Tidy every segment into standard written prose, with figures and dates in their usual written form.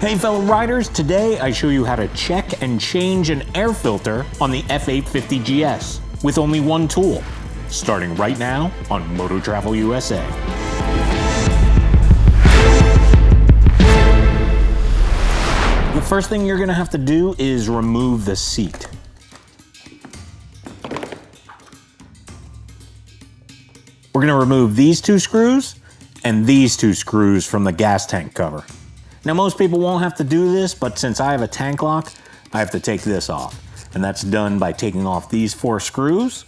Hey fellow riders, today I show you how to check and change an air filter on the F850GS with only one tool, starting right now on MotoTravelUSA. The first thing you're going to have to do is remove the seat. We're going to remove these two screws and these two screws from the gas tank cover. Now most people won't have to do this, but since I have a tank lock, I have to take this off. And that's done by taking off these 4 screws.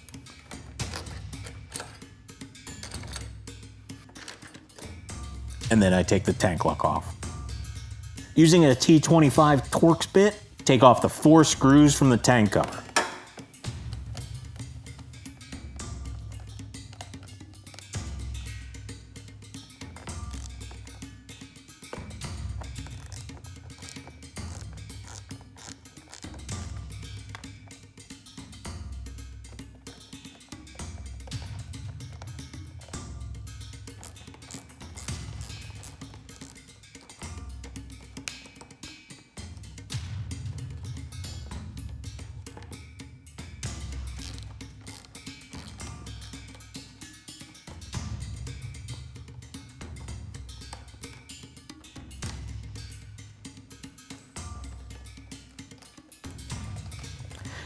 And then I take the tank lock off. Using a T25 Torx bit, take off the 4 screws from the tank cover.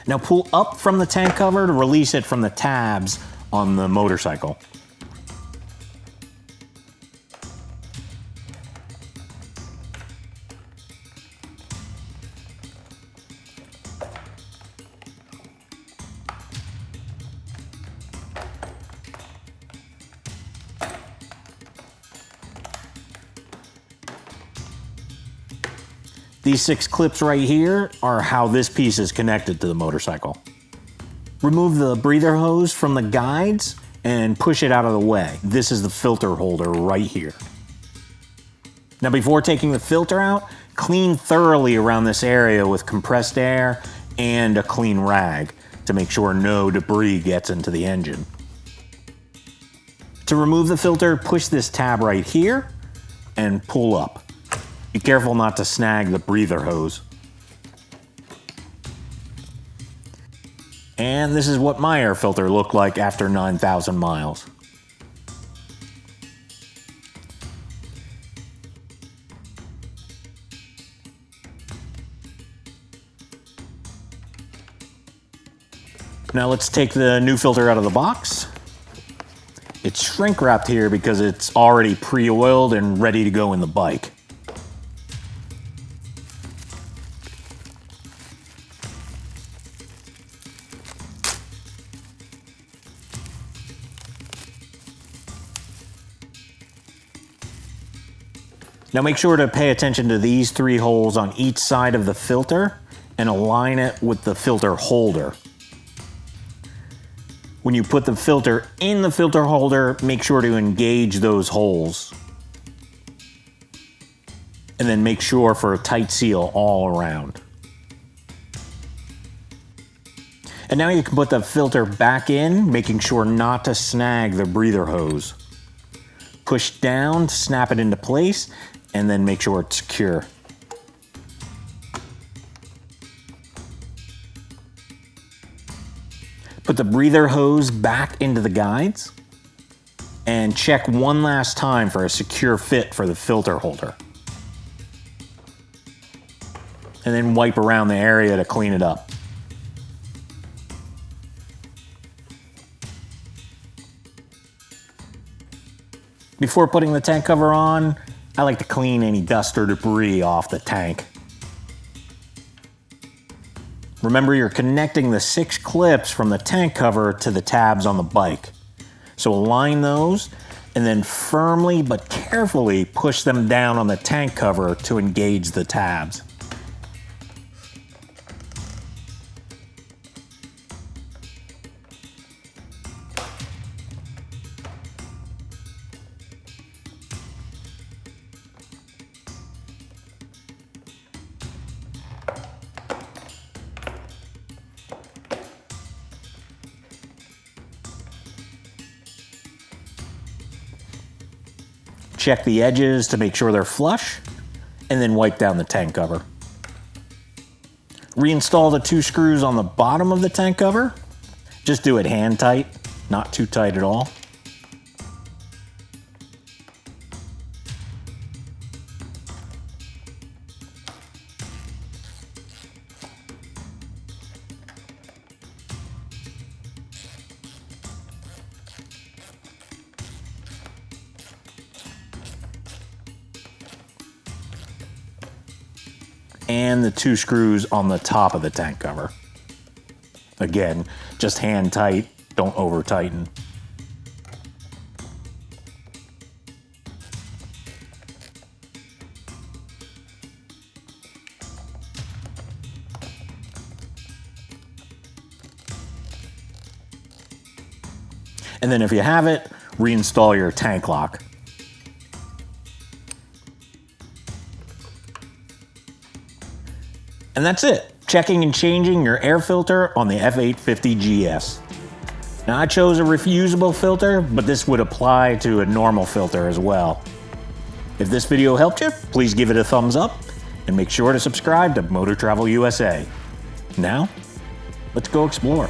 Now pull up from the tank cover to release it from the tabs on the motorcycle. These 6 clips right here are how this piece is connected to the motorcycle. Remove the breather hose from the guides and push it out of the way. This is the filter holder right here. Now before taking the filter out, clean thoroughly around this area with compressed air and a clean rag to make sure no debris gets into the engine. To remove the filter, push this tab right here and pull up. Be careful not to snag the breather hose. And this is what my air filter looked like after 9,000 miles. Now let's take the new filter out of the box. It's shrink wrapped here because it's already pre-oiled and ready to go in the bike. Now make sure to pay attention to these 3 holes on each side of the filter and align it with the filter holder. When you put the filter in the filter holder, make sure to engage those holes. And then make sure for a tight seal all around. And now you can put the filter back in, making sure not to snag the breather hose. Push down to snap it into place, and then make sure it's secure. Put the breather hose back into the guides and check one last time for a secure fit for the filter holder. And then wipe around the area to clean it up. Before putting the tank cover on, I like to clean any dust or debris off the tank. Remember, you're connecting the 6 clips from the tank cover to the tabs on the bike. So align those and then firmly but carefully push them down on the tank cover to engage the tabs. Check the edges to make sure they're flush, and then wipe down the tank cover. Reinstall the 2 screws on the bottom of the tank cover. Just do it hand tight, not too tight at all. And the 2 screws on the top of the tank cover. Again, just hand tight, don't over tighten. And then if you have it, reinstall your tank lock. And that's it, checking and changing your air filter on the F850GS. Now I chose a reusable filter, but this would apply to a normal filter as well. If this video helped you, please give it a thumbs up and make sure to subscribe to MotoTravelUSA. Now, let's go explore.